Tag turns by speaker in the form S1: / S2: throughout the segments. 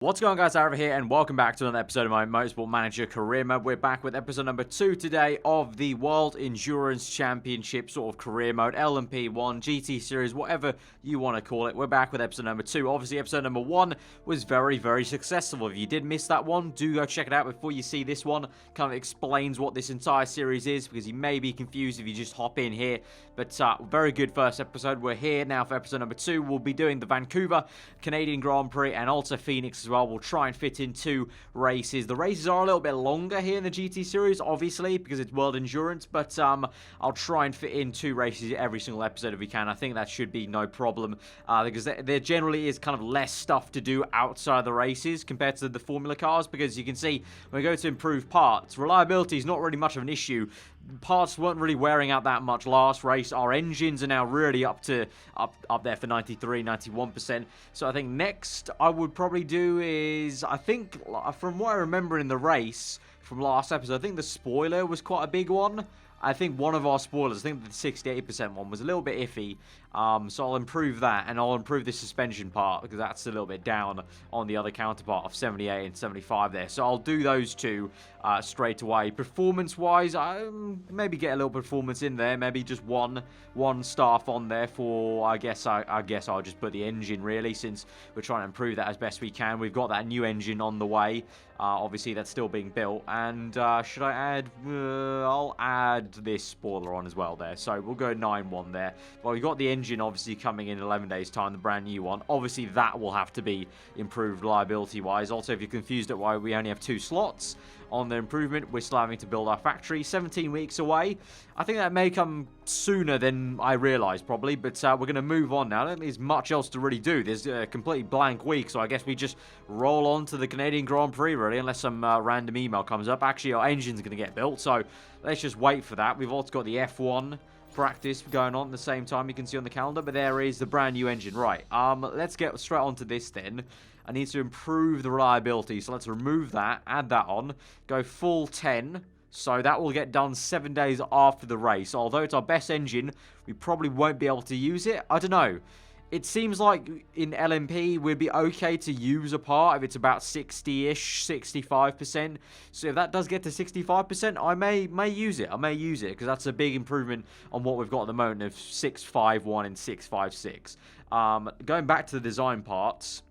S1: What's going on, guys? Aarava here, and welcome back to another episode of my Motorsport Manager career mode. We're back with episode number 2 today of the World Endurance Championship sort of career mode, LMP1, GT Series, whatever you want to call it. We're back with episode number 2. Obviously, episode number 1 was very, very successful. If you did miss that one, do go check it out before you see this one. Kind of explains what this entire series is, because you may be confused if you just hop in here. But very good first episode. We're here now for episode number 2. We'll be doing the Vancouver, Canadian Grand Prix, and also Phoenix as well. We'll try and fit in 2 races. The races are a little bit longer here in the GT Series, obviously, because it's World Endurance, but I'll try and fit in 2 races every single episode if we can. I think that should be no problem, because there generally is kind of less stuff to do outside the races compared to the Formula cars, because you can see when we go to improve parts, reliability is not really much of an issue. Parts weren't really wearing out that much last race. Our engines are now really up there for 93, 91%. So I think next I would probably do is, I think from what I remember in the race from last episode, I think the spoiler was quite a big one. I think one of our spoilers, I think the 68% one, was a little bit iffy. So I'll improve that, and I'll improve the suspension part, because that's a little bit down on the other counterpart of 78 and 75 there. So I'll do those 2 straight away. Performance-wise, maybe get a little performance in there. Maybe just one staff on there for, I guess I'll just put the engine, really, since we're trying to improve that as best we can. We've got that new engine on the way. Obviously, that's still being built. And should I add? I'll add this spoiler on as well there. So we'll go 9-1 there. Well, we've got the engine obviously coming in 11 days' time, the brand new one. Obviously, that will have to be improved reliability-wise. Also, if you're confused at why we only have 2 slots on the improvement, we're still having to build our factory. 17 weeks away. I think that may come sooner than I realised, probably, but we're going to move on now. I don't think there's much else to really do. There's a completely blank week, so I guess we just roll on to the Canadian Grand Prix, really, unless some random email comes up. Actually, our engine's going to get built, so let's just wait for that. We've also got the F1 practice going on at the same time, you can see on the calendar, but there is the brand new engine. Right, let's get straight onto this then. I need to improve the reliability, so let's remove that, add that on, go full 10, so that will get done 7 days after the race. Although it's our best engine, we probably won't be able to use it. I don't know. It seems like in LMP, we'd be okay to use a part if it's about 60-ish, 65%. So if that does get to 65%, I may use it. I may use it, because that's a big improvement on what we've got at the moment of 651 and 656. Going back to the design parts,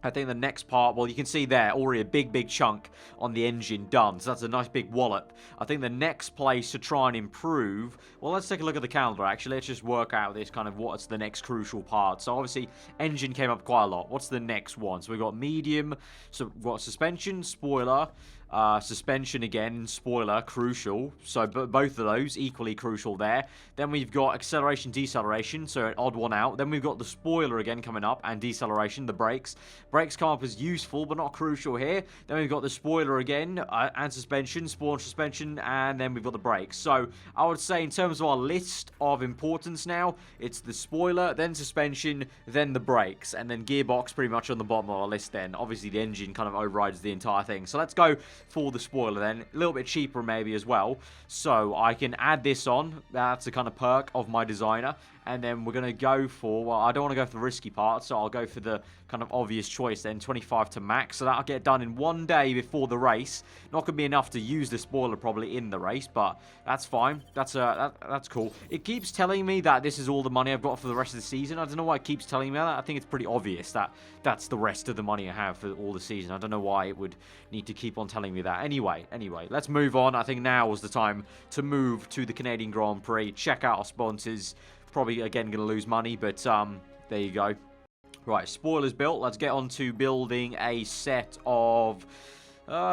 S1: I think the next part, well, you can see there, already a big chunk on the engine done. So that's a nice big wallop. I think the next place to try and improve, well, let's take a look at the calendar, actually. Let's just work out this kind of what's the next crucial part. So obviously, engine came up quite a lot. What's the next one? So we've got medium, so we've got suspension, spoiler, suspension again, spoiler, crucial. So both of those equally crucial there. Then we've got acceleration, deceleration, so an odd one out. Then we've got the spoiler again coming up, and deceleration, the brakes. Brakes come up as useful, but not crucial here. Then we've got the spoiler again, and suspension, spoiler, suspension, and then we've got the brakes. So I would say in terms of our list of importance now, it's the spoiler, then suspension, then the brakes, and then gearbox pretty much on the bottom of our list then. Obviously the engine kind of overrides the entire thing. So let's go for the spoiler then. A little bit cheaper maybe as well. So I can add this on. That's a kind of perk of my designer. And then we're going to go for, well, I don't want to go for the risky part, so I'll go for the kind of obvious choice then, 25 to max. So that'll get done in 1 day before the race. Not going to be enough to use the spoiler probably in the race, but that's fine. That's cool. It keeps telling me that this is all the money I've got for the rest of the season. I don't know why it keeps telling me that. I think it's pretty obvious that that's the rest of the money I have for all the season. I don't know why it would need to keep on telling me that. Anyway, let's move on. I think now was the time to move to the Canadian Grand Prix. Check out our sponsors. Probably, again, going to lose money, but there you go. Right, spoilers built. Let's get on to building a set of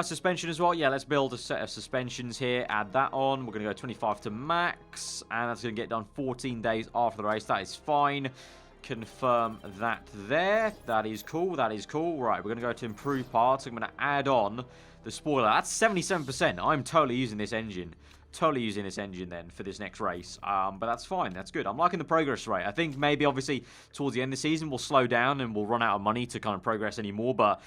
S1: suspension as well. Yeah, let's build a set of suspensions here. Add that on. We're going to go 25 to max, and that's going to get done 14 days after the race. That is fine. Confirm that there. That is cool. That is cool. Right, we're going to go to improve parts. I'm going to add on the spoiler. That's 77%. I'm totally using this engine. Totally using this engine then for this next race, but that's fine, that's good. I'm liking the progress rate. I think maybe obviously towards the end of the season we'll slow down and we'll run out of money to kind of progress anymore, but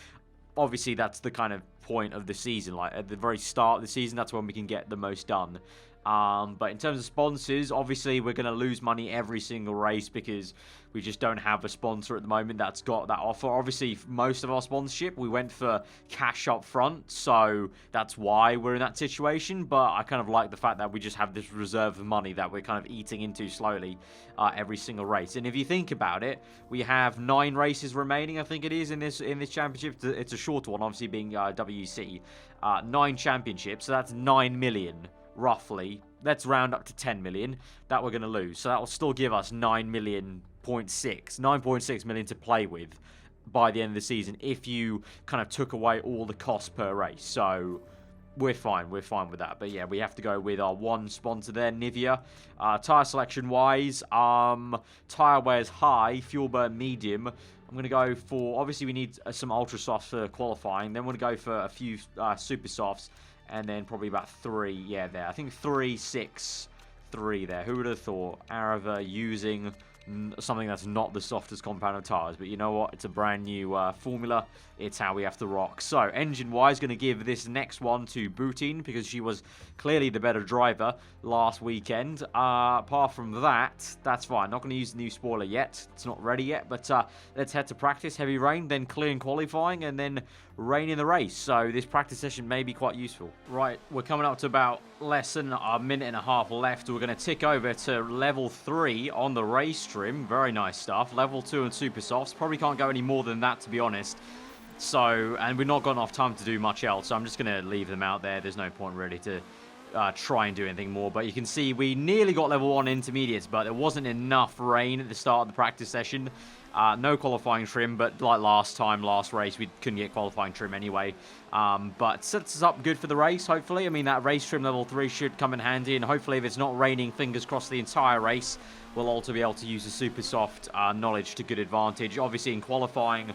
S1: obviously that's the kind of point of the season. Like at the very start of the season, that's when we can get the most done. But in terms of sponsors, obviously we're going to lose money every single race because we just don't have a sponsor at the moment that's got that offer. Obviously, most of our sponsorship, we went for cash up front, so that's why we're in that situation. But I kind of like the fact that we just have this reserve of money that we're kind of eating into slowly every single race. And if you think about it, we have 9 races remaining, I think it is, in this championship. It's a shorter one, obviously being WEC. 9 championships, so that's 9 million. Roughly, let's round up to 10 million that we're going to lose. So that will still give us 9.6 million to play with by the end of the season if you kind of took away all the costs per race. So we're fine with that. But yeah, we have to go with our one sponsor there, Nivea. Tire selection wise, tire wears high, fuel burn medium. I'm going to go for, obviously we need some ultra softs for qualifying. Then we're going to go for a few super softs. And then probably about 3, yeah, there. I think 3, 6, 3 there. Who would have thought aarava using something that's not the softest compound of tyres? But you know what? It's a brand new formula. It's how we have to rock. So, engine-wise, going to give this next one to Boutin because she was clearly the better driver last weekend. Apart from that, that's fine. Not going to use the new spoiler yet. It's not ready yet. But let's head to practice. Heavy rain, then clear in qualifying, and then rain in the race. So this practice session may be quite useful. Right, we're coming up to about less than a minute and a half left. We're going to tick over to level 3 on the race trim. Very nice stuff. Level 2 and super softs. Probably can't go any more than that, to be honest. So, and we've not got enough time to do much else, so I'm just going to leave them out there. There's no point really to try and do anything more. But you can see we nearly got level 1 intermediates, but there wasn't enough rain at the start of the practice session. No qualifying trim, but like last race, we couldn't get qualifying trim anyway. But sets us up good for the race, hopefully. I mean, that race trim level 3 should come in handy, and hopefully if it's not raining, fingers crossed the entire race, we'll also be able to use the super soft knowledge to good advantage. Obviously in qualifying,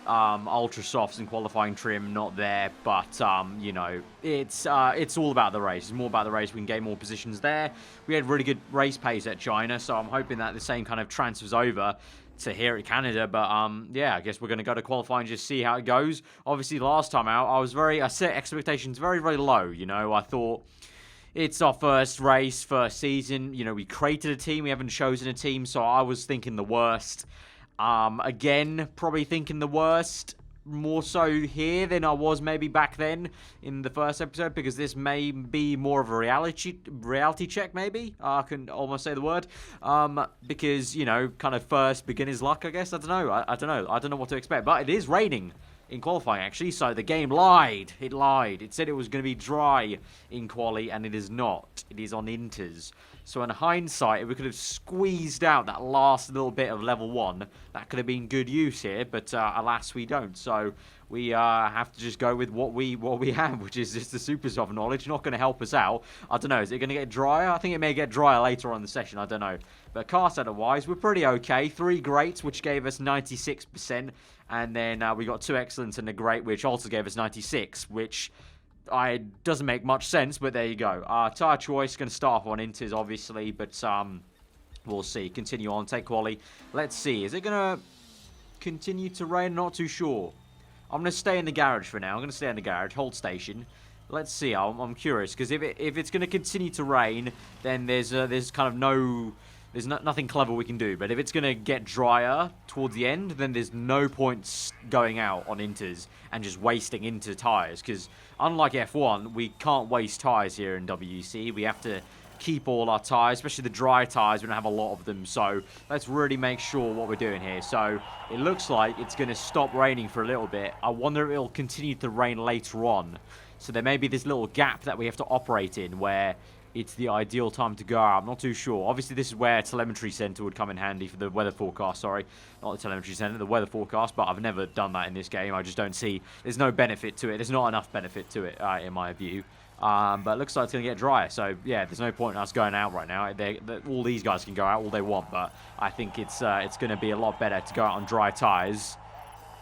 S1: ultra softs and qualifying trim not there, but you know, it's all about the race. It's more about the race. We can gain more positions there. We had really good race pace at China, so I'm hoping that the same kind of transfers over to here at Canada. But yeah, I guess we're going to go to qualifying and just see how it goes. Obviously last time out I set expectations very, very low. You know, I thought it's our first race, first season. You know, we created a team, we haven't chosen a team, so I was thinking the worst. Again, probably thinking the worst more so here than I was maybe back then in the first episode, because this may be more of a reality check, maybe. I can almost say the word. Because, you know, kind of first beginner's luck, I guess. I don't know. I don't know. I don't know what to expect. But it is raining in qualifying, actually, so the game lied. It lied. It said it was going to be dry in quali, and it is not. It is on inters. So in hindsight, if we could have squeezed out that last little bit of level 1, that could have been good use here, but alas, we don't. So we have to just go with what we have, which is just the super soft knowledge. Not going to help us out. I don't know. Is it going to get drier? I think it may get drier later on in the session. I don't know. But car setup-wise, we're pretty okay. 3 greats, which gave us 96%. And then we got 2 excellents and a great, which also gave us 96, which doesn't make much sense, but there you go. Tyre choice, going to start off on inters, obviously, but we'll see. Continue on, take quali. Let's see. Is it going to continue to rain? Not too sure. I'm going to stay in the garage for now. I'm going to stay in the garage, hold station. Let's see. I'm curious, because if it's going to continue to rain, then there's kind of there's nothing clever we can do. But if it's going to get drier towards the end, then there's no point going out on inters and just wasting into tyres. Because unlike F1, we can't waste tyres here in WEC. We have to keep all our tyres, especially the dry tyres. We don't have a lot of them. So let's really make sure what we're doing here. So it looks like it's going to stop raining for a little bit. I wonder if it'll continue to rain later on. So there may be this little gap that we have to operate in where it's the ideal time to go out. I'm not too sure. Obviously, this is where telemetry center would come in handy for the weather forecast. Sorry, not the telemetry center, the weather forecast. But I've never done that in this game. I just don't see. There's no benefit to it. There's not enough benefit to it, in my view. But it looks like it's going to get drier. So yeah, there's no point in us going out right now. All these guys can go out all they want, but I think it's going to be a lot better to go out on dry tires.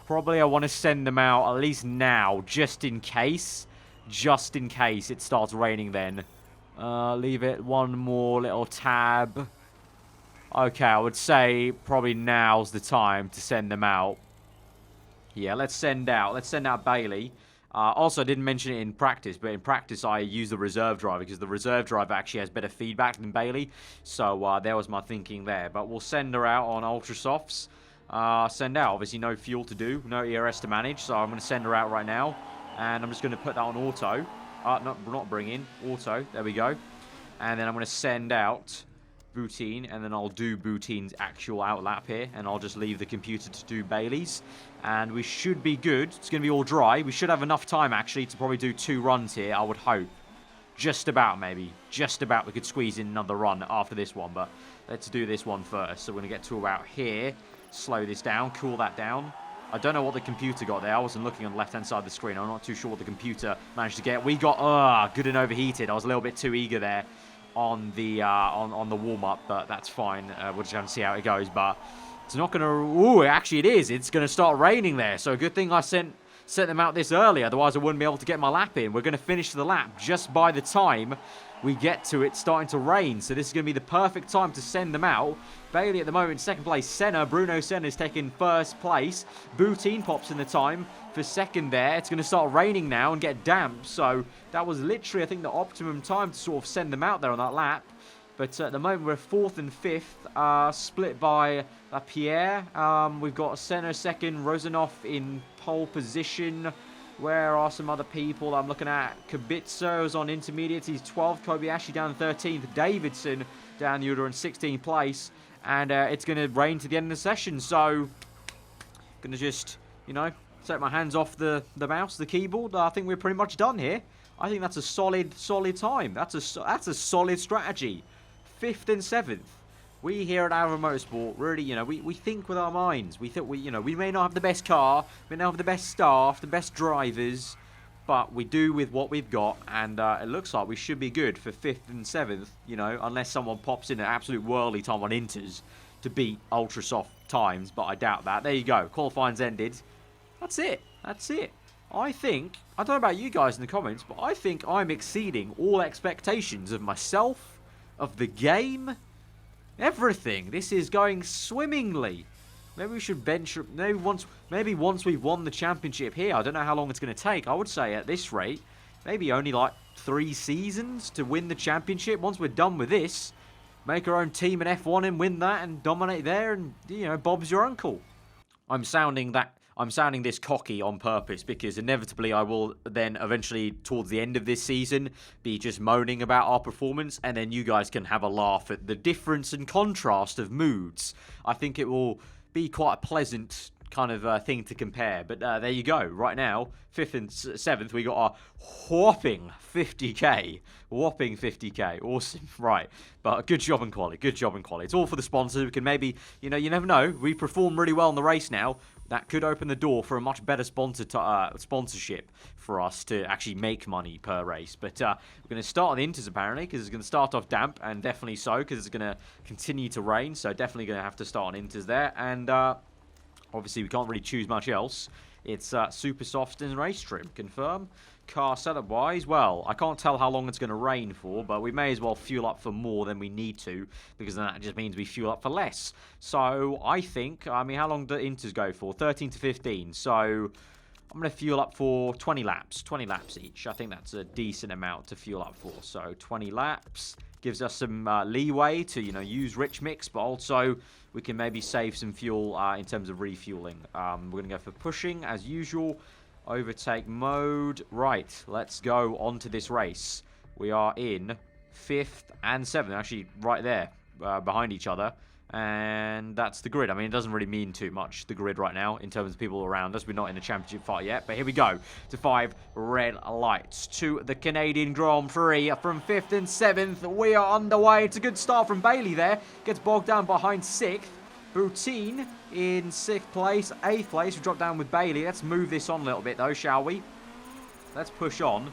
S1: Probably I want to send them out at least now, just in case it starts raining then. Leave it one more little tab. Okay, I would say probably now's the time to send them out. Yeah, let's send out Bailey. Also, I didn't mention it in practice, but in practice I use the reserve driver because the reserve driver actually has better feedback than Bailey. So there was my thinking there. But we'll send her out on Ultra Softs. Send out. Obviously, no fuel to do, no ERS to manage. So I'm going to send her out right now. And I'm just going to put that on auto. Not bring in. Auto. There we go. And then I'm going to send out Boutine, and then I'll do Boutine's actual outlap here, and I'll just leave the computer to do Bailey's, and we should be good. It's going to be all dry. We should have enough time, actually, to probably do 2 runs here, I would hope. Just about, maybe. Just about we could squeeze in another run after this one, but let's do this one first. So we're going to get to about here, slow this down, cool that down. I don't know what the computer got there. I wasn't looking on the left-hand side of the screen. I'm not too sure what the computer managed to get. We got, good and overheated. I was a little bit too eager there on the warm-up, but that's fine. We'll just have to see how it goes, but it's not going to... Ooh, actually it is. It's going to start raining there, so good thing I sent them out this early, otherwise I wouldn't be able to get my lap in. We're going to finish the lap just by the time we get to it starting to rain, so this is going to be the perfect time to send them out. Bailey at the moment, second place. Senna, Bruno Senna is taking first place. Boutine pops in the time for second there. It's going to start raining now and get damp, so that was literally, I think, the optimum time to sort of send them out there on that lap. But at the moment, we're 4th and 5th, split by Pierre. We've got Senna second, Rosanov in pole position. Where are some other people I'm looking at? Kibitzo's on intermediates. He's 12th. Kobayashi down 13th. Davidson down the order in 16th place. And it's going to rain to the end of the session. So, going to just, you know, take my hands off the mouse, the keyboard. I think we're pretty much done here. I think that's a solid time. That's a solid strategy. 5th and 7th. We here at Aarava Motorsport, really, you know, we think with our minds. We think we may not have the best car, we may not have the best staff, the best drivers, but we do with what we've got, and it looks like we should be good for 5th and 7th, you know, unless someone pops in an absolute whirly time on Inters to beat ultra soft times, but I doubt that. There you go. Qualifying's ended. That's it. That's it. I think, I don't know about you guys in the comments, but I think I'm exceeding all expectations of myself, of the game, everything. This is going swimmingly. Maybe we should venture. Maybe once we've won the championship here. I don't know how long it's going to take. I would say at this rate, maybe only like 3 seasons to win the championship. Once we're done with this, make our own team in F1 and win that and dominate there. And you know, Bob's your uncle. I'm sounding this cocky on purpose because inevitably I will then eventually towards the end of this season be just moaning about our performance, and then you guys can have a laugh at the difference and contrast of moods. I think it will be quite a pleasant kind of thing to compare. But there you go. Right now, 5th and 7th, we got a whopping 50k. Whopping 50k. Awesome. Right. But good job and quality. Good job and quality. It's all for the sponsors. We can maybe, you know, you never know. We perform really well in the race now. That could open the door for a much better sponsorship for us to actually make money per race. But we're going to start on the Inters apparently, because it's going to start off damp, and definitely so, because it's going to continue to rain. So definitely going to have to start on Inters there. And obviously we can't really choose much else. It's super soft and race trim. Confirm. Car setup wise, well, I can't tell how long it's going to rain for, but we may as well fuel up for more than we need to, because then that just means we fuel up for less. So I think, I mean, how long do Inters go for? 13 to 15. So I'm going to fuel up for 20 laps. 20 laps each. I think that's a decent amount to fuel up for. So 20 laps gives us some leeway to, you know, use rich mix, but also we can maybe save some fuel in terms of refueling. We're going to go for pushing as usual. Overtake mode. Right, let's go on to this race. We are in 5th and 7th, actually right there, behind each other. And that's the grid. I mean, it doesn't really mean too much, the grid right now, in terms of people around us. We're not in the championship fight yet. But here we go to 5 red lights to the Canadian Grand Prix from 5th and 7th. We are underway. It's a good start from Bailey there. Gets bogged down behind 6th. Boutine in 6th place. 8th place, we drop down with Bailey. Let's move this on a little bit, though, shall we? Let's push on.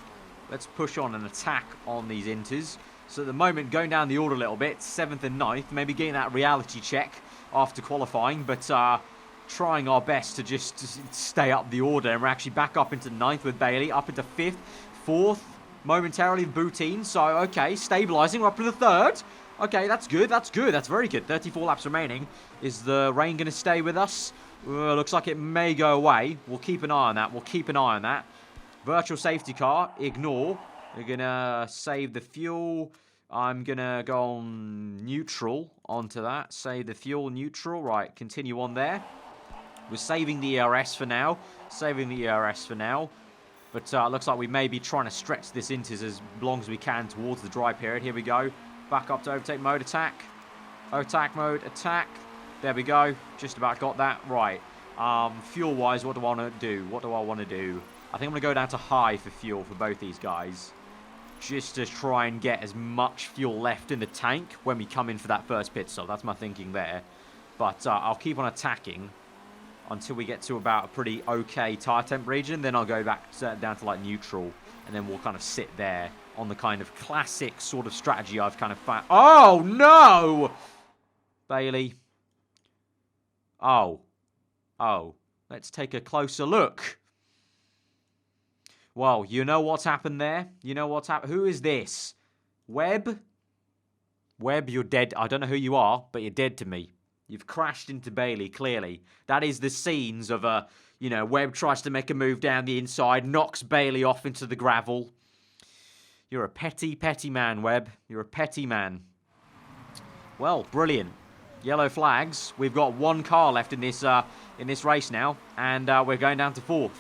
S1: Let's push on and attack on these Inters. So at the moment, going down the order a little bit, 7th and 9th. Maybe getting that reality check after qualifying, but trying our best to just stay up the order. And we're actually back up into 9th with Bailey, up into 5th, 4th, momentarily with Boutine. So, okay, stabilising. We're up to the 3rd. Okay, that's good. That's good. That's very good. 34 laps remaining. Is the rain going to stay with us? Looks like it may go away. We'll keep an eye on that. We'll keep an eye on that. Virtual safety car, ignore. We're going to save the fuel. I'm going to go on neutral onto that. Save the fuel, neutral. Right, continue on there. We're saving the ERS for now. Saving the ERS for now. But looks like we may be trying to stretch this into as long as we can towards the dry period. Here we go. Back up to overtake mode, attack. Overtake mode, attack. There we go. Just about got that. Right. Fuel-wise, what do I want to do? What do I want to do? I think I'm going to go down to high for fuel for both these guys. Just to try and get as much fuel left in the tank when we come in for that first pit stop. That's my thinking there. But I'll keep on attacking until we get to about a pretty okay tire temp region. Then I'll go back down to like neutral. And then we'll kind of sit there on the kind of classic sort of strategy I've kind of found. Oh, no! Bailey. Oh. Oh. Let's take a closer look. Well, you know what's happened there? You know what's happened? Who is this? Webb? Webb, you're dead. I don't know who you are, but you're dead to me. You've crashed into Bailey, clearly. That is the scenes of Webb tries to make a move down the inside, knocks Bailey off into the gravel. You're a petty, petty man, Webb. You're a petty man. Well, brilliant. Yellow flags. We've got one car left in this race now, and we're going down to 4th.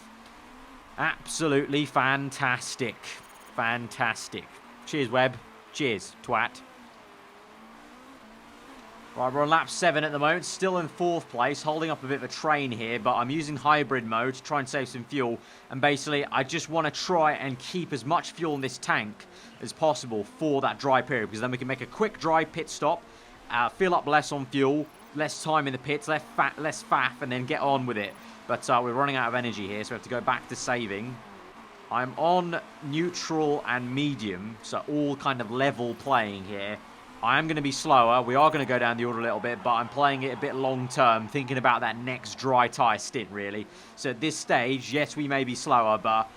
S1: Absolutely fantastic. Fantastic. Cheers, Webb. Cheers, twat. Right, we're on lap 7 at the moment. Still in 4th place. Holding up a bit of a train here, but I'm using hybrid mode to try and save some fuel. And basically, I just want to try and keep as much fuel in this tank as possible for that dry period, because then we can make a quick dry pit stop, fill up less on fuel, less time in the pits, less faff, and then get on with it. But we're running out of energy here, so we have to go back to saving. I'm on neutral and medium, so all kind of level playing here. I am going to be slower. We are going to go down the order a little bit, but I'm playing it a bit long-term, thinking about that next dry tyre stint, really. So at this stage, yes, we may be slower, but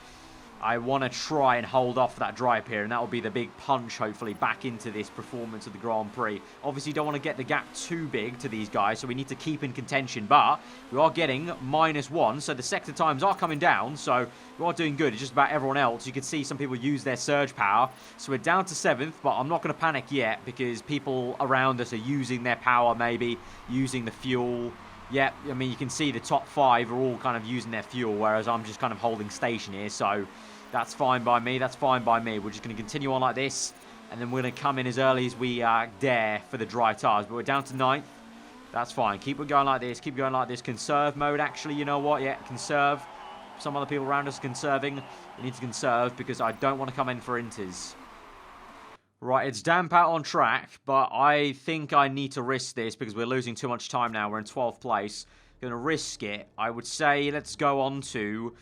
S1: I want to try and hold off that dry period, and that will be the big punch, hopefully, back into this performance of the Grand Prix. Obviously, don't want to get the gap too big to these guys, so we need to keep in contention, but we are getting -1, so the sector times are coming down, so we are doing good. It's just about everyone else. You can see some people use their surge power, so we're down to 7th, but I'm not going to panic yet, because people around us are using their power, maybe, using the fuel. Yeah, I mean, you can see the top 5 are all kind of using their fuel, whereas I'm just kind of holding station here, so that's fine by me. That's fine by me. We're just going to continue on like this, and then we're going to come in as early as we dare for the dry tyres. But we're down to 9th. That's fine. Keep it going like this. Keep going like this. Conserve mode, actually. You know what? Yeah, conserve. Some other people around us are conserving. We need to conserve because I don't want to come in for inters. Right, it's damp out on track, but I think I need to risk this because we're losing too much time now. We're in 12th place. Going to risk it. I would say let's go on to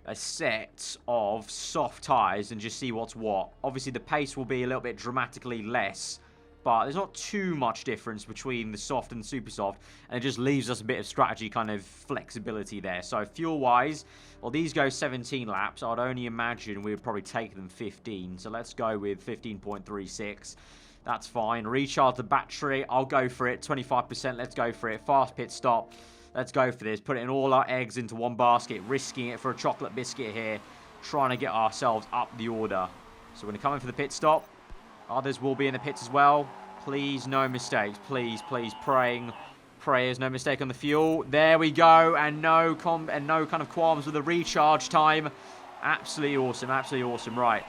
S1: a set of soft tyres and just see what's what. Obviously, the pace will be a little bit dramatically less, but there's not too much difference between the soft and the super soft, and it just leaves us a bit of strategy kind of flexibility there. So fuel-wise, well, these go 17 laps. I'd only imagine we would probably take them 15. So let's go with 15.36. That's fine. Recharge the battery. I'll go for it. 25%. Let's go for it. Fast pit stop. Let's go for this. Put in all our eggs into one basket. Risking it for a chocolate biscuit here. Trying to get ourselves up the order. So we're going to come in for the pit stop. Others will be in the pits as well. Please, no mistakes. Please, please. Praying. Prayers, no mistake on the fuel. There we go. And no kind of qualms with the recharge time. Absolutely awesome. Absolutely awesome. Right.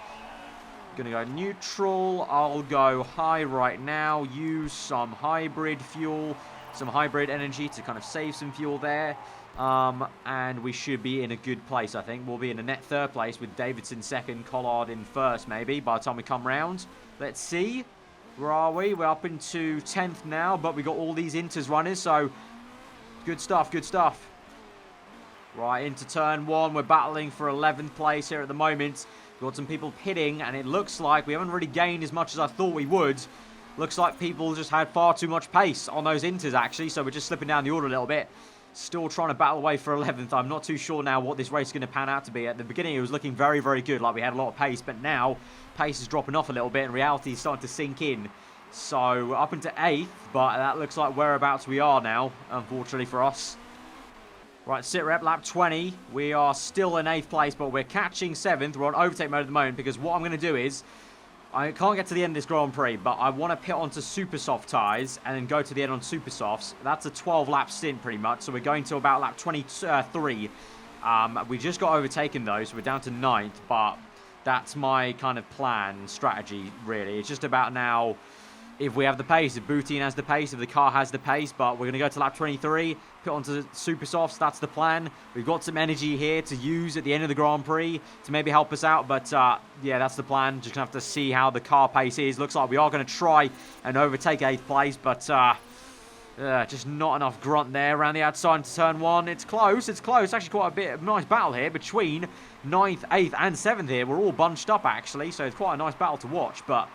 S1: Going to go neutral. I'll go high right now. Use some hybrid fuel. Some hybrid energy to kind of save some fuel there. And we should be in a good place, I think. We'll be in a net 3rd place with Davidson 2nd, Collard in 1st, maybe, by the time we come round. Let's see. Where are we? We're up into 10th now, but we got all these inters running, so good stuff, good stuff. Right, into turn 1. We're battling for 11th place here at the moment. We've got some people pitting, and it looks like we haven't really gained as much as I thought we would. Looks like people just had far too much pace on those inters, actually, so we're just slipping down the order a little bit. Still trying to battle away for 11th. I'm not too sure now what this race is going to pan out to be. At the beginning, it was looking very, very good, like we had a lot of pace, but now pace is dropping off a little bit, and reality is starting to sink in. So we're up into 8th, but that looks like whereabouts we are now, unfortunately for us. Right, sit rep, lap 20. We are still in 8th place, but we're catching 7th. We're on overtake mode at the moment because what I'm going to do is, I can't get to the end of this Grand Prix, but I want to pit onto super soft tyres and then go to the end on super softs. That's a 12-lap stint pretty much, so we're going to about lap 23. We just got overtaken though, so we're down to 9th, but that's my kind of plan, strategy, really. It's just about now, if we have the pace, if Boutin has the pace, if the car has the pace, but we're going to go to lap 23, put onto super softs, that's the plan. We've got some energy here to use at the end of the Grand Prix to maybe help us out, but yeah, that's the plan. Just going to have to see how the car pace is. Looks like we are going to try and overtake 8th place, but just not enough grunt there around the outside into turn 1. It's close, it's close. Actually quite a bit of nice battle here between 9th, 8th and 7th here. We're all bunched up actually, so it's quite a nice battle to watch, but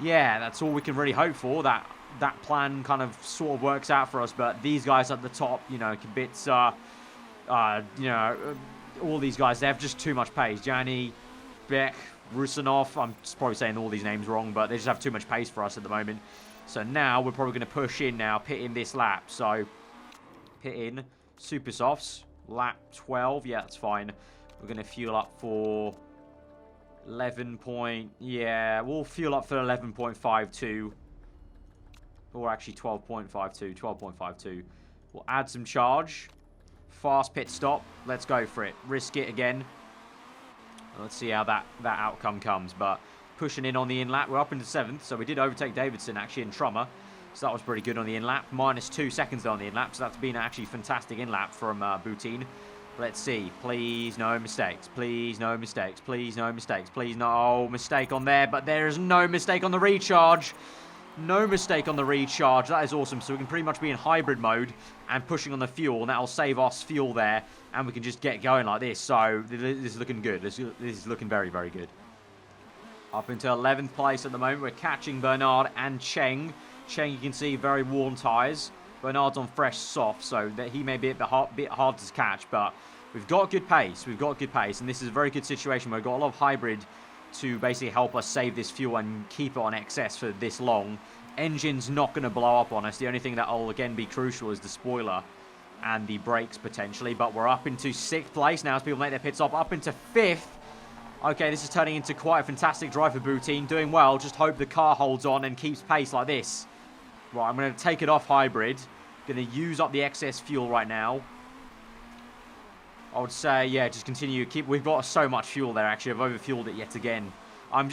S1: yeah, that's all we can really hope for. That plan kind of sort of works out for us, but these guys at the top, you know, bits, you know, all these guys, they have just too much pace. Gianni, Beck, Rusanov, I'm probably saying all these names wrong, but they just have too much pace for us at the moment. So now we're probably going to push in now, pit in this lap. So pit in, super softs, lap 12, yeah, that's fine. We're going to fuel up for 11 point, yeah, we'll fuel up for 11.52. Or actually 12.52, 12.52. We'll add some charge. Fast pit stop. Let's go for it. Risk it again. Let's see how that outcome comes. But pushing in on the in-lap. We're up into 7th. So we did overtake Davidson actually in Trummer. So that was pretty good on the in-lap. -2 seconds on the in-lap. So that's been actually fantastic in-lap from Boutin. Let's see. Please no mistakes. Please no mistakes. Please no mistakes. Please no mistake on there. But there is no mistake on the recharge. No mistake on the recharge. That is awesome. So we can pretty much be in hybrid mode and pushing on the fuel. And that'll save us fuel there. And we can just get going like this. So this is looking good. This is looking very, very good. Up into 11th place at the moment. We're catching Bernard and Cheng. Cheng, you can see, very worn tyres. Bernard's on fresh soft. So that he may be a bit hard to catch. But we've got good pace. We've got good pace. And this is a very good situation where we've got a lot of hybrid to basically help us save this fuel and keep it on excess for this long. Engine's not going to blow up on us. The only thing that will again be crucial is the spoiler and the brakes potentially. But we're up into 6th place now as people make their pit stop. Up into 5th. Okay, this is turning into quite a fantastic drive for Boutin. Doing well. Just hope the car holds on and keeps pace like this. Right, I'm going to take it off hybrid. Going to use up the excess fuel right now. I would say, yeah, just continue. We've got so much fuel there, actually. I've overfueled it yet again. I'm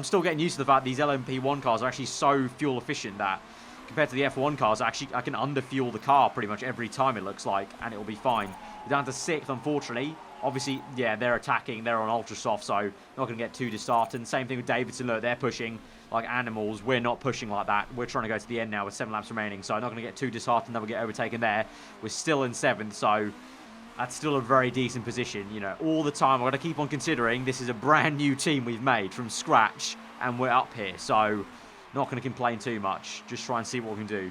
S1: still getting used to the fact these LMP1 cars are actually so fuel efficient that compared to the F1 cars, I can underfuel the car pretty much every time, it looks like, and it'll be fine. We're down to 6th, unfortunately. Obviously, yeah, they're attacking. They're on ultra soft, so not going to get too disheartened. Same thing with Davidson. Look, they're pushing like animals. We're not pushing like that. We're trying to go to the end now with 7 laps remaining, so I'm not going to get too disheartened that we'll get overtaken there. We're still in 7th, so that's still a very decent position, you know. All the time, I've got to keep on considering this is a brand new team we've made from scratch, and we're up here. So, not going to complain too much. Just try and see what we can do.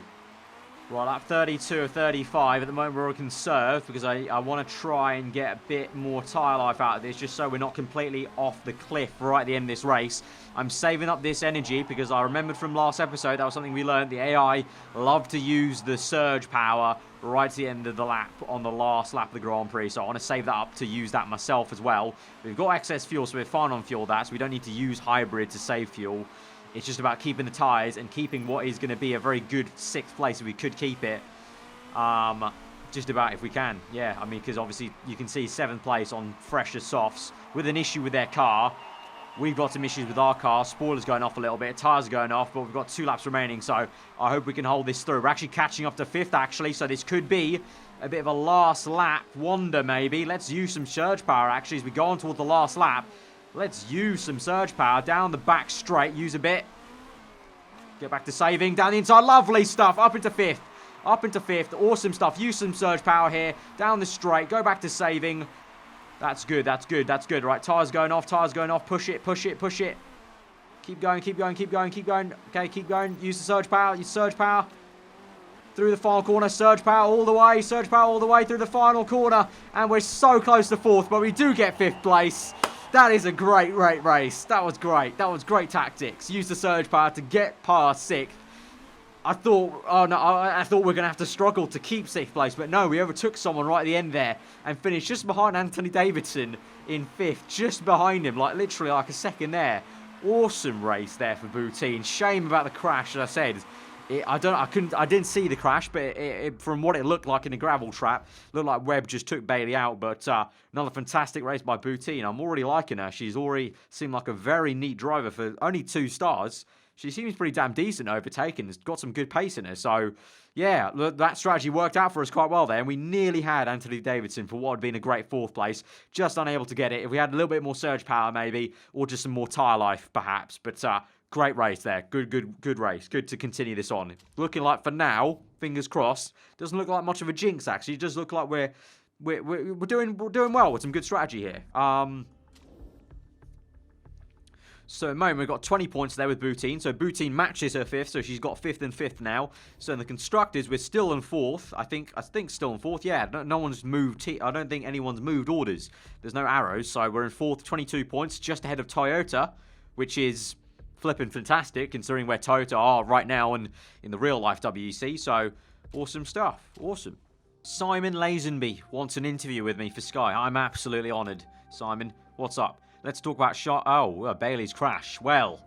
S1: Right, lap 32 of 35. At the moment, we're all conserved because I want to try and get a bit more tyre life out of this, just so we're not completely off the cliff right at the end of this race. I'm saving up this energy because I remembered from last episode, that was something we learned. The AI love to use the surge power right at the end of the lap on the last lap of the Grand Prix. So I want to save that up to use that myself as well. We've got excess fuel, so we're fine on fuel that, so we don't need to use hybrid to save fuel. It's just about keeping the tyres and keeping what is going to be a very good 6th place if we could keep it. Just about if we can. Yeah, I mean, because obviously you can see 7th place on fresher softs with an issue with their car. We've got some issues with our car. Spoiler's going off a little bit. Tyres are going off, but we've got 2 laps remaining. So I hope we can hold this through. We're actually catching up to 5th, actually. So this could be a bit of a last lap wonder, maybe. Let's use some surge power, actually, as we go on towards the last lap. Let's use some surge power down the back straight. Use a bit. Get back to saving. Down the inside. Lovely stuff. Up into 5th. Up into 5th. Awesome stuff. Use some surge power here. Down the straight. Go back to saving. That's good. That's good. That's good. Right. Tyres going off. Tyres going off. Push it. Push it. Push it. Keep going. Keep going. Keep going. Keep going. Okay. Keep going. Use the surge power. Use surge power. Through the final corner. Surge power all the way. Surge power all the way through the final corner. And we're so close to 4th, but we do get 5th place. That is a great race. That was great. That was great tactics. Use the surge power to get past 6th. I thought, oh no, I thought we were going to have to struggle to keep 6th place, but no, we overtook someone right at the end there and finished just behind Anthony Davidson in 5th, just behind him, like literally like a second there. Awesome race there for Boutine. Shame about the crash, as I said. I didn't see the crash, but from what it looked like in the gravel trap, looked like Webb just took Bailey out. But another fantastic race by Boutine. I'm already liking her. She's already seemed like a very neat driver for only 2 stars. She seems pretty damn decent overtaking. Has got some good pace in her. So, yeah, that strategy worked out for us quite well there. And we nearly had Anthony Davidson for what had been a great 4th place. Just unable to get it. If we had a little bit more surge power, maybe, or just some more tyre life, perhaps. But great race there. Good race. Good to continue this on. Looking like for now, fingers crossed, doesn't look like much of a jinx, actually. It does look like we're doing well with some good strategy here. So at the moment, we've got 20 points there with Boutine. So Boutine matches her 5th, so she's got 5th and 5th now. So in the Constructors, we're still in 4th. I think still in 4th. Yeah, no one's moved. I don't think anyone's moved orders. There's no arrows, so we're in 4th, 22 points, just ahead of Toyota, which is flipping fantastic, considering where Toyota are right now in the real-life WEC. So awesome stuff. Awesome. Simon Lazenby wants an interview with me for Sky. I'm absolutely honoured. Simon, what's up? Let's talk about Bailey's crash. Well.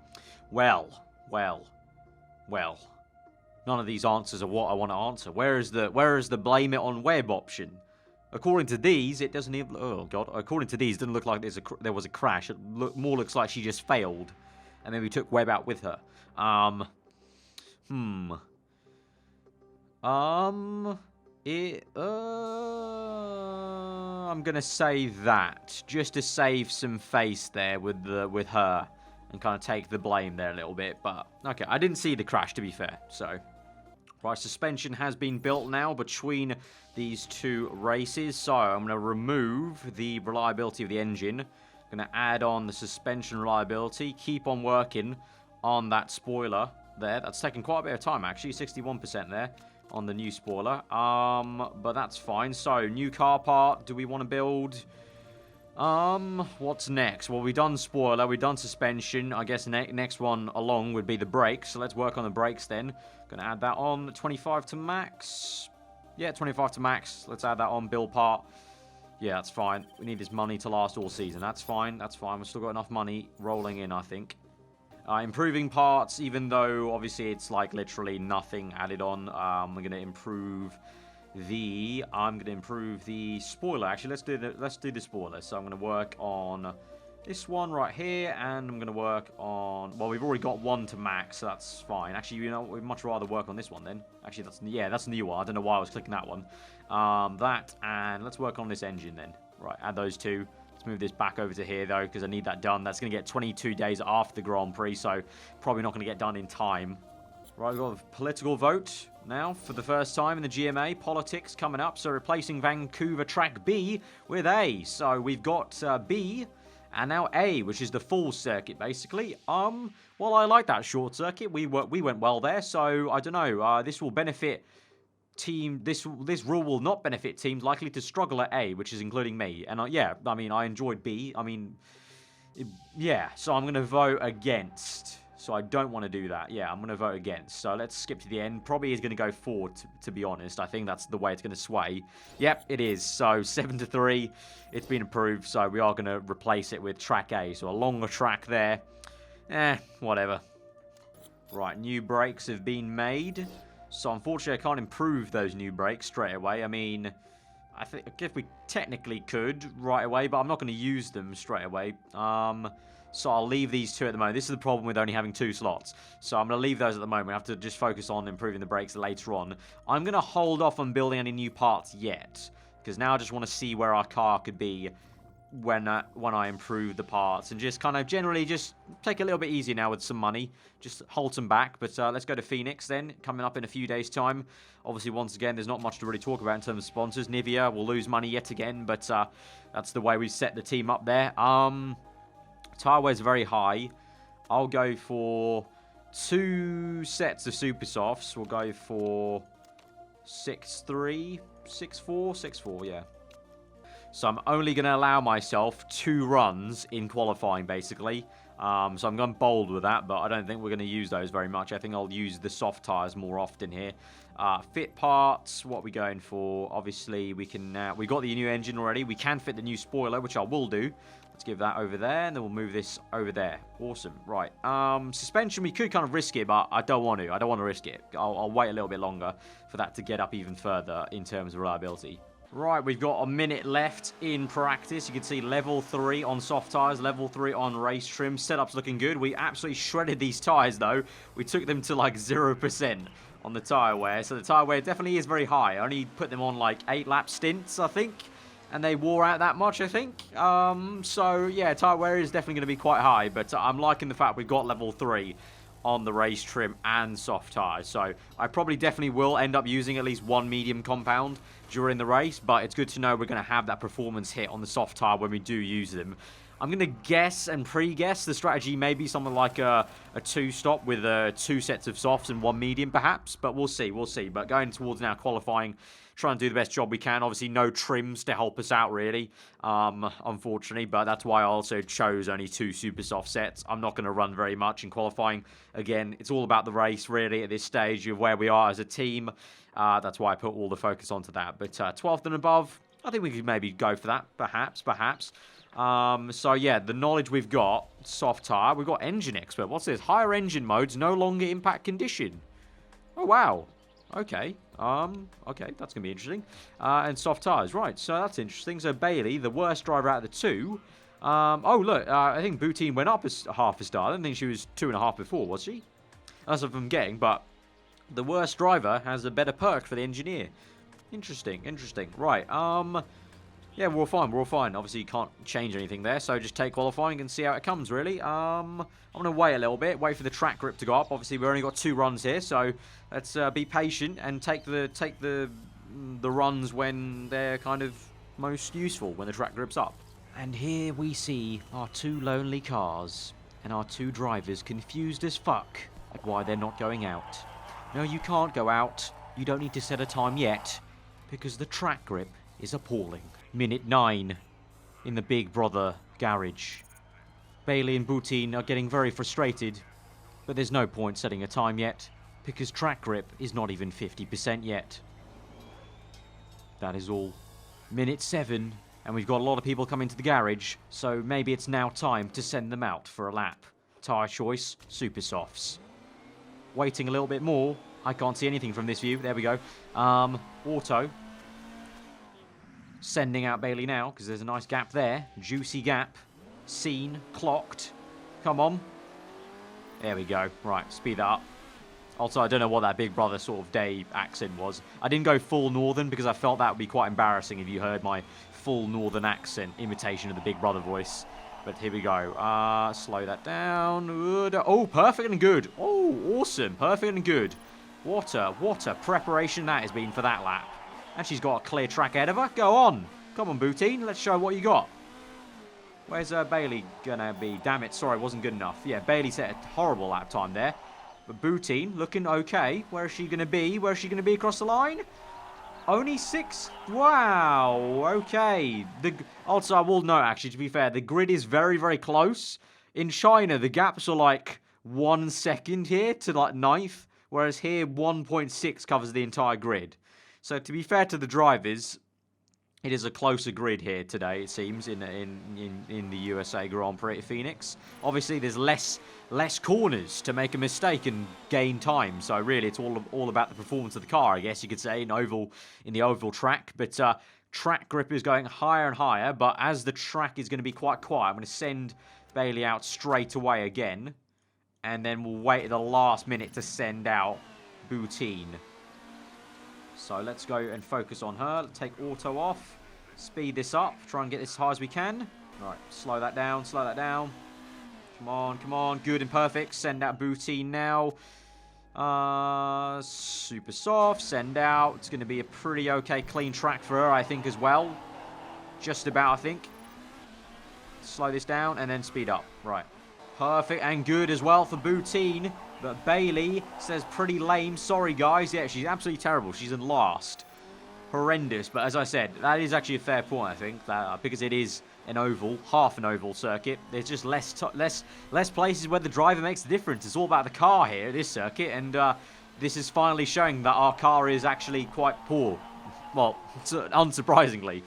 S1: None of these answers are what I want to answer. Where is the blame it on Webb option? According to these, it doesn't even. Oh god. According to these, it doesn't look like there was a crash. It more looks like she just failed, and then we took Webb out with her. I'm gonna say that just to save some face there with her and kind of take the blame there a little bit. But okay, I didn't see the crash, to be fair. So, right, suspension has been built now between these 2 races. So I'm gonna remove the reliability of the engine. Gonna add on the suspension reliability. Keep on working on that spoiler there. That's taken quite a bit of time, actually. 61% there on the new spoiler. But that's fine. So, new car part. Do we want to build? What's next? Well, we've done spoiler. We've done suspension. I guess next one along would be the brakes. So, let's work on the brakes then. Gonna add that on. 25 to max. Yeah, 25 to max. Let's add that on. Build part. Yeah, that's fine. We need this money to last all season. That's fine. That's fine. We've still got enough money rolling in, I think. Improving parts, even though obviously it's like literally nothing added on. I'm gonna improve the spoiler. Actually, let's do the spoiler. So I'm gonna work on this one right here, and I'm gonna work on. Well, we've already got 1 to max, so that's fine. Actually, you know, we'd much rather work on this one then. Actually, that's the new one. I don't know why I was clicking that one. That, and let's work on this engine then. Right, add those 2. Let's move this back over to here, though, because I need that done. That's going to get 22 days after the Grand Prix, so probably not going to get done in time. Right, we've got a political vote now for the first time in the GMA. Politics coming up, so replacing Vancouver Track B with A. So we've got B and now A, which is the full circuit, basically. Well, I like that short circuit. We went well there, so I don't know. This will benefit this rule will not benefit teams likely to struggle at A, which is including me. And yeah, I mean, I enjoyed B. I mean, yeah, so I'm going to vote against. So I don't want to do that. Yeah, I'm going to vote against. So let's skip to the end. Probably is going to go forward, to be honest. I think that's the way it's going to sway. Yep, it is. So 7-3. It's been approved. So we are going to replace it with track A. So a longer track there. Whatever. Right, new brakes have been made. So, unfortunately, I can't improve those new brakes straight away. I mean, I think if we technically could right away, but I'm not going to use them straight away. So, I'll leave these 2 at the moment. This is the problem with only having 2 slots. So, I'm going to leave those at the moment. I have to just focus on improving the brakes later on. I'm going to hold off on building any new parts yet, because now I just want to see where our car could be when I improve the parts, and just kind of generally just take it a little bit easier now with some money. Just hold some back. But let's go to Phoenix then, coming up in a few days' time. Obviously, once again, there's not much to really talk about in terms of sponsors. Nivea will lose money yet again, but that's the way we set the team up there. Tire weight's very high. I'll go for 2 sets of super softs. We'll go for 6'3", 6'4", 6'4", yeah. So I'm only going to allow myself 2 runs in qualifying, basically. So I'm going bold with that, but I don't think we're going to use those very much. I think I'll use the soft tyres more often here. Fit parts, what are we going for? Obviously, we can. We got the new engine already. We can fit the new spoiler, which I will do. Let's give that over there, and then we'll move this over there. Awesome. Right. Suspension, we could kind of risk it, but I don't want to. I don't want to risk it. I'll wait a little bit longer for that to get up even further in terms of reliability. Right, we've got a minute left in practice. You can see level 3 on soft tyres, level 3 on race trim. Setup's looking good. We absolutely shredded these tyres, though. We took them to like 0% on the tyre wear. So the tyre wear definitely is very high. I only put them on like 8-lap stints, I think. And they wore out that much, I think. So, yeah, tyre wear is definitely going to be quite high. But I'm liking the fact we've got level 3 on the race trim and soft tyres. So I probably definitely will end up using at least 1 medium compound during the race, but it's good to know we're going to have that performance hit on the soft tyre when we do use them. I'm going to guess and pre-guess the strategy may be something like a 2-stop with 2 sets of softs and 1 medium perhaps, but we'll see, But going towards now qualifying, trying to do the best job we can. Obviously, no trims to help us out, really, unfortunately. But that's why I also chose only 2 super soft sets. I'm not going to run very much in qualifying. Again, it's all about the race, really, at this stage of where we are as a team. That's why I put all the focus onto that. But 12th and above, I think we could maybe go for that, perhaps. So, yeah, the knowledge we've got, soft tyre. We've got engine expert. What's this? Higher engine modes, no longer impact condition. Oh, wow. Okay. Okay, that's going to be interesting. And soft tyres, right, so that's interesting. So Bailey, the worst driver out of the 2. Oh, look, I think Boutine went up half a star. I don't think she was 2.5 before, was she? That's what I'm getting, but the worst driver has a better perk for the engineer. Interesting. Right, yeah, we're all fine. Obviously, you can't change anything there, so just take qualifying and see how it comes, really. I'm going to wait a little bit, wait for the track grip to go up. Obviously, we've only got 2 runs here, so let's be patient and take the runs when they're kind of most useful, when the track grip's up. And here we see our 2 lonely cars, and our 2 drivers confused as fuck at why they're not going out. No, you can't go out. You don't need to set a time yet, because the track grip is appalling. Minute 9 in the Big Brother garage. Bailey and Boutine are getting very frustrated, but there's no point setting a time yet, because track grip is not even 50% yet. That is all. Minute 7, and we've got a lot of people coming to the garage, so maybe it's now time to send them out for a lap. Tyre choice, super softs. Waiting a little bit more. I can't see anything from this view. There we go. Auto. Sending out Bailey now, because there's a nice gap there. Juicy gap. Seen. Clocked. Come on. There we go. Right, speed that up. Also, I don't know what that Big Brother sort of day accent was. I didn't go full Northern, because I felt that would be quite embarrassing if you heard my full Northern accent imitation of the Big Brother voice. But here we go. Slow that down. Oh, perfect and good. Oh, awesome. Perfect and good. What a preparation that has been for that lap. And she's got a clear track ahead of her. Go on. Come on, Boutine. Let's show what you got. Where's Bailey gonna be? Damn it. Sorry, it wasn't good enough. Yeah, Bailey set a horrible lap time there. But Boutine looking okay. Where is she gonna be? Where is she gonna be across the line? Only 6? Wow. Okay. Also, I will note, actually, to be fair, the grid is very, very close. In China, the gaps are like 1 second here to like 9th. Whereas here, 1.6 covers the entire grid. So to be fair to the drivers, it is a closer grid here today, it seems, in the USA Grand Prix at Phoenix. Obviously, there's less corners to make a mistake and gain time. So really, it's all about the performance of the car, I guess you could say, in the oval track. But track grip is going higher and higher. But as the track is going to be quite quiet, I'm going to send Bailey out straight away again. And then we'll wait at the last minute to send out Boutine. So let's go and focus on her. Let's take auto off. Speed this up. Try and get this as high as we can. Right, slow that down. Slow that down. Come on, come on. Good and perfect. Send out Boutine now. Super soft. Send out. It's going to be a pretty okay clean track for her, I think, as well. Just about, I think. Slow this down and then speed up. Right. Perfect and good as well for Boutine. But Bailey says pretty lame. Sorry, guys. Yeah, she's absolutely terrible. She's in last. horrendous. But as I said, that is actually a fair point, I think, that, because it is an oval, half an oval circuit. There's just less places where the driver makes the difference. It's all about the car here, this circuit, and this is finally showing that our car is actually quite poor. Well, unsurprisingly.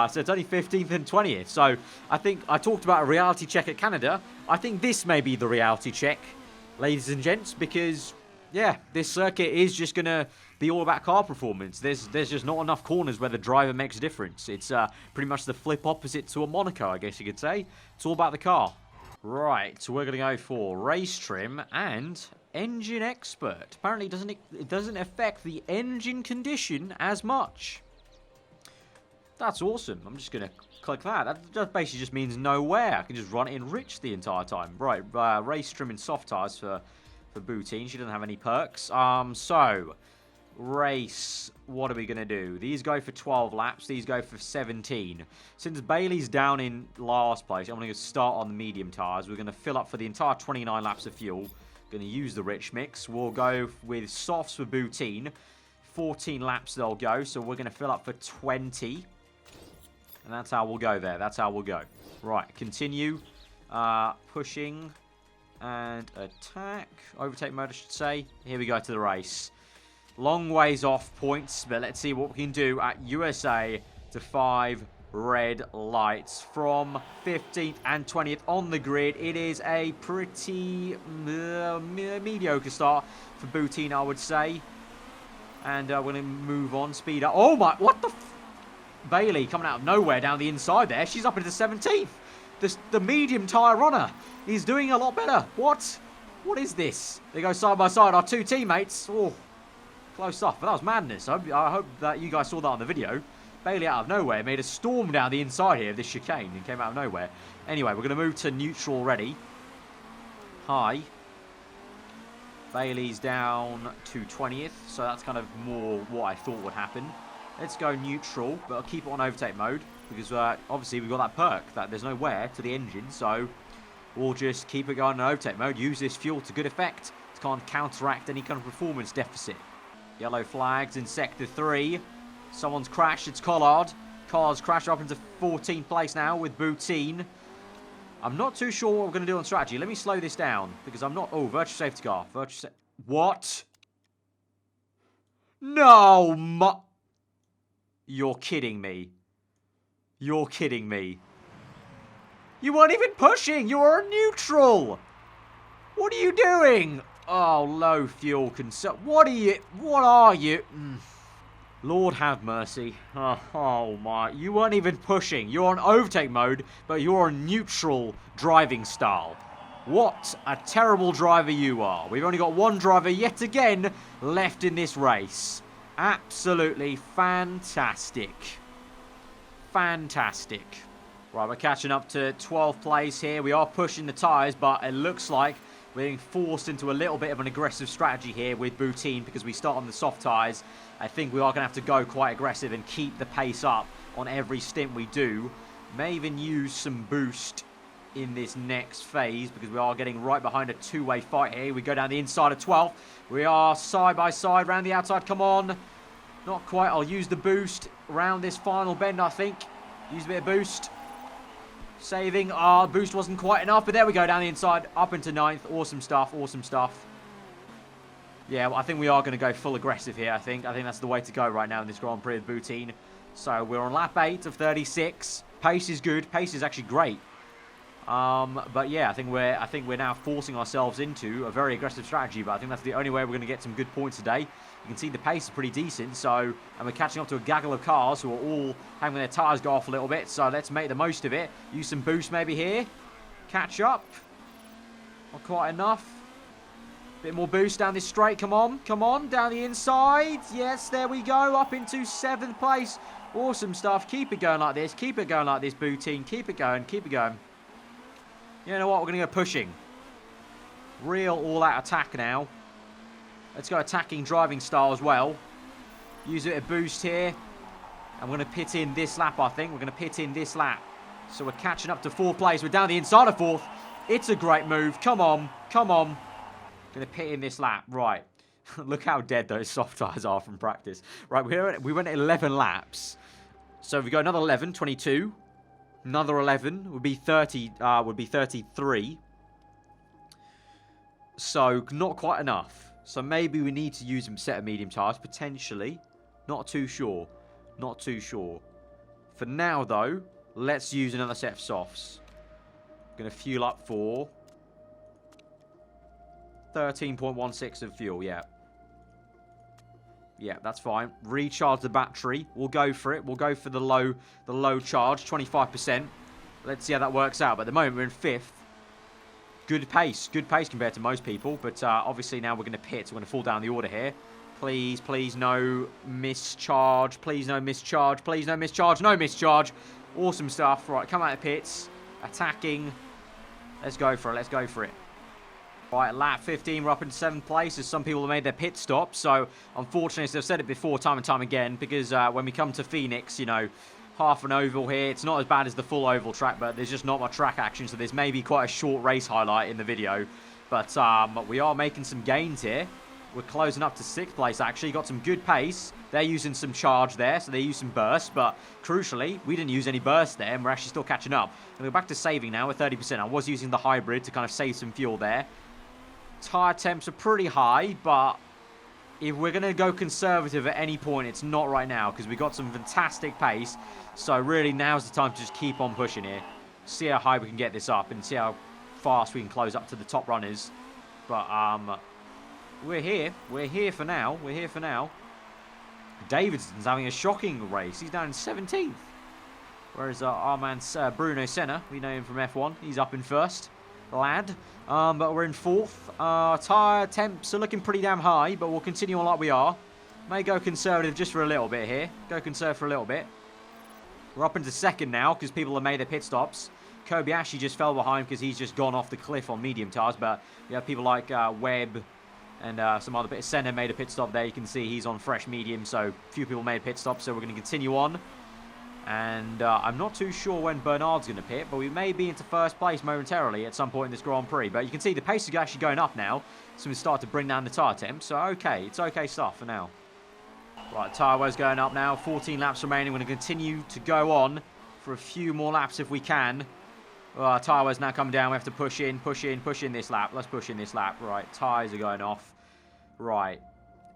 S1: So it's only 15th and 20th. So I think I talked about a reality check at Canada. I think this may be the reality check, ladies and gents, because, yeah, this circuit is just going to be all about car performance. There's just not enough corners where the driver makes a difference. It's pretty much the flip opposite to a Monaco, I guess you could say. It's all about the car. Right, so we're going to go for race trim and engine expert. Apparently it doesn't affect the engine condition as much. That's awesome. I'm just going to click that. That basically just means no wear. I can just run it in rich the entire time. Right, race trim and soft tyres for Boutine. She doesn't have any perks. So, race, what are we going to do? These go for 12 laps. These go for 17. Since Bailey's down in last place, I'm going to start on the medium tyres. We're going to fill up for the entire 29 laps of fuel. Going to use the rich mix. We'll go with softs for Boutine. 14 laps they'll go, so we're going to fill up for 20. And that's how we'll go there. That's how we'll go. Right, continue. Pushing and attack. Overtake mode, I should say. Here we go to the race. Long ways off points, but let's see what we can do at USA to 5 red lights from 15th and 20th on the grid. It is a pretty mediocre start for Boutine, I would say. And we're going to move on, speed up. Oh my, what the Bailey coming out of nowhere down the inside there. She's up into 17th. The medium tyre runner is doing a lot better. What? What is this? They go side by side, our two teammates. Oh, close stuff. But that was madness. I hope that you guys saw that on the video. Bailey out of nowhere made a storm down the inside here of this chicane and came out of nowhere. Anyway, we're going to move to neutral already. High. Bailey's down to 20th, so that's kind of more what I thought would happen. Let's go neutral, but I'll keep it on overtake mode because obviously we've got that perk that there's no wear to the engine, so we'll just keep it going on overtake mode. Use this fuel to good effect to kind of counteract any kind of performance deficit. Yellow flags in sector 3. Someone's crashed. It's Collard. Collard's crashed up into 14th place now with Boutine. I'm not too sure what we're going to do on strategy. Let me slow this down because I'm not... Oh, virtual safety car. What? No, You're kidding me. You're kidding me. You weren't even pushing. You were neutral. What are you doing? Oh, low fuel consumption. What are you? Lord have mercy. Oh my. You weren't even pushing. You're on overtake mode, but you're on neutral driving style. What a terrible driver you are. We've only got one driver yet again left in this race. Absolutely fantastic. Fantastic. Right, we're catching up to 12th place here. We are pushing the tyres, but it looks like we're being forced into a little bit of an aggressive strategy here with Boutine because we start on the soft tyres. I think we are going to have to go quite aggressive and keep the pace up on every stint we do. May even use some boost in this next phase because we are getting right behind a two-way fight here. We go down the inside of 12th. We are side by side, round the outside. Come on. Not quite. I'll use the boost around this final bend, I think. Use a bit of boost. Saving. Boost wasn't quite enough, but there we go, down the inside, up into 9th. Awesome stuff, awesome stuff. Yeah, well, I think we are going to go full aggressive here, I think that's the way to go right now in this Grand Prix of Boutine. So we're on lap 8 of 36. Pace is good. Pace is actually great. But yeah, I think we're now forcing ourselves into a very aggressive strategy, but I think that's the only way we're going to get some good points today. You can see the pace is pretty decent, and we're catching up to a gaggle of cars who are all having their tyres go off a little bit, so let's make the most of it. Use some boost maybe here. Catch up. Not quite enough. Bit more boost down this straight. Come on, down the inside. Yes, there we go, up into 7th place. Awesome stuff. Keep it going like this, Boutine. Keep it going. You know what? We're going to go pushing. Real all-out attack now. Let's go attacking driving style as well. Use a bit of boost here. And we're going to pit in this lap, I think. We're going to pit in this lap. So we're catching up to 4th place. We're down the inside of 4th. It's a great move. Come on. Going to pit in this lap. Right. Look how dead those soft tyres are from practice. Right, we went 11 laps. So if we go another 11, 22. Another 11 would be 30. Would be 33. So not quite enough. So maybe we need to use a set of medium tyres potentially. Not too sure. Not too sure. For now though, let's use another set of softs. Gonna fuel up for 13.16 of fuel. Yeah. Yeah, that's fine. Recharge the battery. We'll go for it. We'll go for the low charge, 25%. Let's see how that works out. But at the moment, we're in 5th. Good pace. Good pace compared to most people. But obviously now we're going to pit. We're going to fall down the order here. Please, please, no mischarge. Please, no mischarge. Please, no mischarge. No mischarge. Awesome stuff. Right, come out of pits. Attacking. Let's go for it. Let's go for it. Right, lap 15, we're up in 7th place as some people have made their pit stop. So, unfortunately, I've said it before time and time again, because when we come to Phoenix, you know, half an oval here, it's not as bad as the full oval track, but there's just not much track action, so there's maybe quite a short race highlight in the video. But we are making some gains here. We're closing up to 6th place, actually. Got some good pace. They're using some charge there, so they use some burst, but crucially, we didn't use any burst there, and we're actually still catching up. And we're back to saving now with 30%. I was using the hybrid to kind of save some fuel there. Tyre temps are pretty high, but if we're going to go conservative at any point, it's not right now because we've got some fantastic pace. So really now's the time to just keep on pushing here. See how high we can get this up and see how fast we can close up to the top runners. But we're here. We're here for now. We're here for now. Davidson's having a shocking race. He's down in 17th. Whereas our man Bruno Senna, we know him from F1, he's up in 1st. Lad. But we're in 4th. Tyre temps are looking pretty damn high, but we'll continue on like we are. May go conservative just for a little bit here. Go conservative for a little bit. We're up into 2nd now because people have made their pit stops. Kobayashi just fell behind because he's just gone off the cliff on medium tyres, but you have people like Webb and some other bit. Senna made a pit stop there. You can see he's on fresh medium, so few people made pit stops, so we're going to continue on. And I'm not too sure when Bernard's going to pit, but we may be into 1st place momentarily at some point in this Grand Prix. But you can see the pace is actually going up now, so we start to bring down the tyre temp. So, okay, it's okay stuff for now. Right, tyre wear's going up now. 14 laps remaining. We're going to continue to go on for a few more laps if we can. Tyre wear's now coming down. We have to push in this lap. Let's push in this lap. Right, tyres are going off. Right.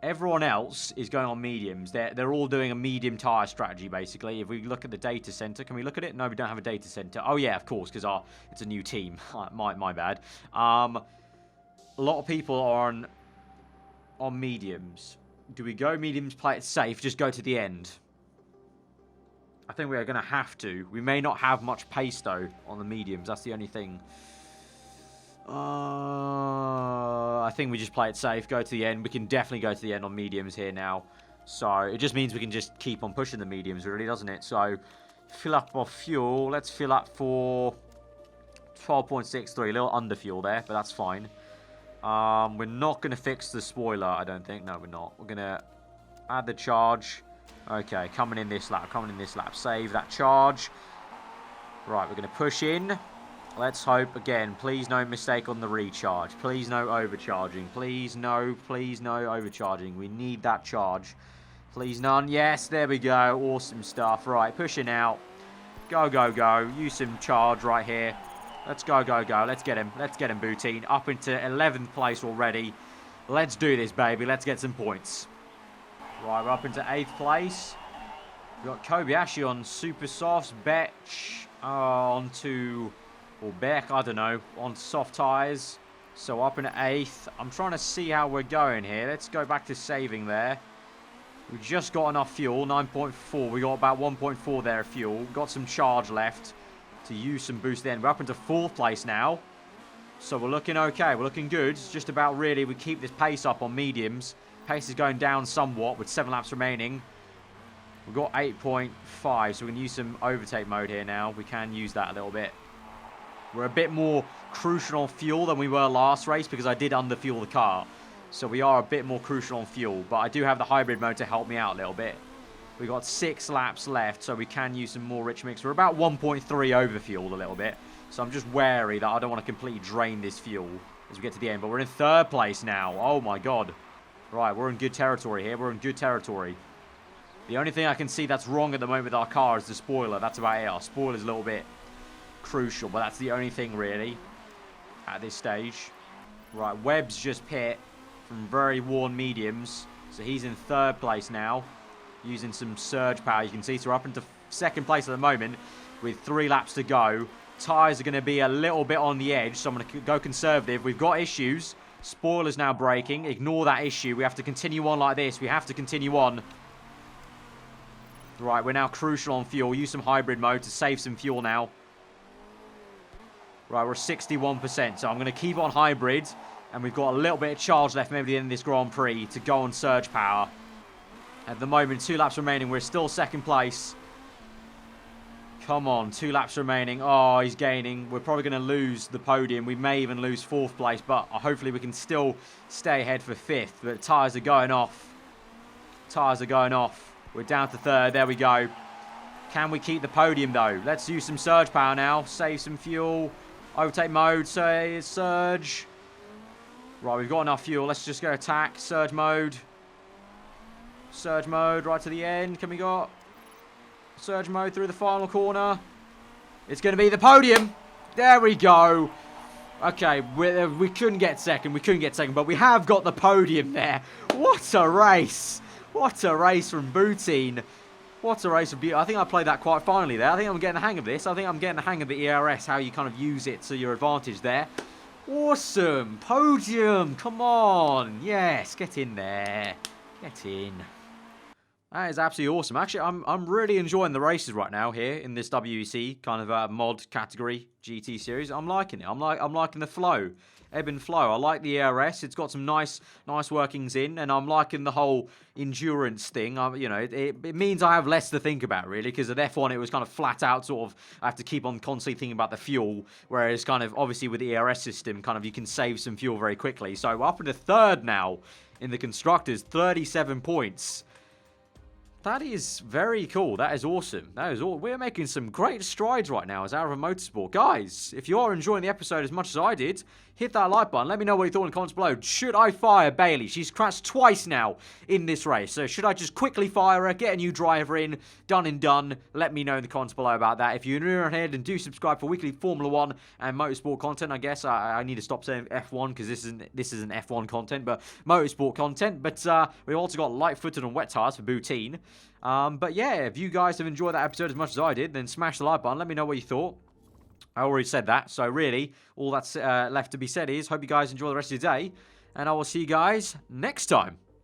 S1: Everyone else is going on mediums. They're all doing a medium tyre strategy, basically. If we look at the data center, can we look at it? No, we don't have a data center. Oh, yeah, of course, because it's a new team. my bad. A lot of people are on mediums. Do we go mediums, play it safe, just go to the end? I think we are going to have to. We may not have much pace, though, on the mediums. That's the only thing. I think we just play it safe, go to the end. We can definitely go to the end on mediums here now. So it just means we can just keep on pushing the mediums, really, doesn't it? So fill up our fuel. Let's fill up for 12.63. A little under fuel there, but that's fine. We're not going to fix the spoiler, I don't think. No, we're not. We're going to add the charge. Okay, coming in this lap. Save that charge. Right, we're going to push in. Let's hope, again, please no mistake on the recharge. Please no overcharging. Please no overcharging. We need that charge. Please none. Yes, there we go. Awesome stuff. Right, pushing out. Go. Use some charge right here. Let's go. Let's get him, Boutine. Up into 11th place already. Let's do this, baby. Let's get some points. Right, we're up into 8th place. We've got Kobayashi on super softs. Betch onto... or Beck, I don't know, on soft tyres. So up in 8th. I'm trying to see how we're going here. Let's go back to saving there. We've just got enough fuel, 9.4. We got about 1.4 there of fuel. Got some charge left to use some boost then. We're up into 4th place now. So we're looking okay. We're looking good. It's just about really we keep this pace up on mediums. Pace is going down somewhat with 7 laps remaining. We've got 8.5, so we can use some overtake mode here now. We can use that a little bit. We're a bit more crucial on fuel than we were last race because I did underfuel the car. So we are a bit more crucial on fuel. But I do have the hybrid mode to help me out a little bit. We've got 6 laps left, so we can use some more rich mix. We're about 1.3 overfueled a little bit. So I'm just wary that I don't want to completely drain this fuel as we get to the end. But we're in 3rd place now. Oh my god. Right, we're in good territory here. We're in good territory. The only thing I can see that's wrong at the moment with our car is the spoiler. That's about it. Our spoiler's a little bit crucial, but that's the only thing really at this stage. Right, Webb's just pit from very worn mediums. So he's in third place now, using some surge power. You can see, so we're up into second place at the moment with 3 laps to go. Tyres are going to be a little bit on the edge, so I'm going to go conservative. We've got issues. Spoiler's now braking. Ignore that issue. We have to continue on like this. We have to continue on. Right, we're now crucial on fuel. Use some hybrid mode to save some fuel now. Right, we're 61%, so I'm going to keep on hybrid. And we've got a little bit of charge left, maybe at the end of this Grand Prix, to go on surge power. At the moment, 2 laps remaining. We're still second place. Come on, 2 laps remaining. Oh, he's gaining. We're probably going to lose the podium. We may even lose 4th place, but hopefully we can still stay ahead for 5th. But tyres are going off. Tyres are going off. We're down to 3rd. There we go. Can we keep the podium, though? Let's use some surge power now. Save some fuel. Overtake mode. Say surge. Right, we've got enough fuel. Let's just go attack. Surge mode. Surge mode right to the end. Can we go? Surge mode through the final corner. It's going to be the podium. There we go. Okay, we couldn't get second. We couldn't get second, but we have got the podium there. What a race. What a race from Boutine. What a race of beauty. I think I played that quite finely there. I think I'm getting the hang of this. I think I'm getting the hang of the ERS, how you kind of use it to your advantage there. Awesome. Podium. Come on. Yes, get in there. Get in. That is absolutely awesome. Actually, I'm really enjoying the races right now here in this WEC kind of mod category GT series. I'm liking it. I'm liking the flow, ebb and flow. I like the ERS. It's got some nice workings in, and I'm liking the whole endurance thing. You know, it means I have less to think about really, because at F1 it was kind of flat out sort of. I have to keep on constantly thinking about the fuel, whereas kind of obviously with the ERS system, kind of you can save some fuel very quickly. So we're up into 3rd now in the constructors, 37 points. That is very cool. That is awesome. That is all. We're making some great strides right now as Aarava Motorsport. Guys, if you are enjoying the episode as much as I did, hit that like button. Let me know what you thought in the comments below. Should I fire Bailey? She's crashed twice now in this race. So should I just quickly fire her, get a new driver in, done and done? Let me know in the comments below about that. If you're new ahead, and do subscribe for weekly Formula 1 and motorsport content. I guess I need to stop saying F1 because this isn't F1 content, but motorsport content. But we've also got light-footed and wet tires for Boutine. But yeah, if you guys have enjoyed that episode as much as I did, then smash the like button. Let me know what you thought. I already said that, so really, all that's left to be said is, hope you guys enjoy the rest of your day, and I will see you guys next time.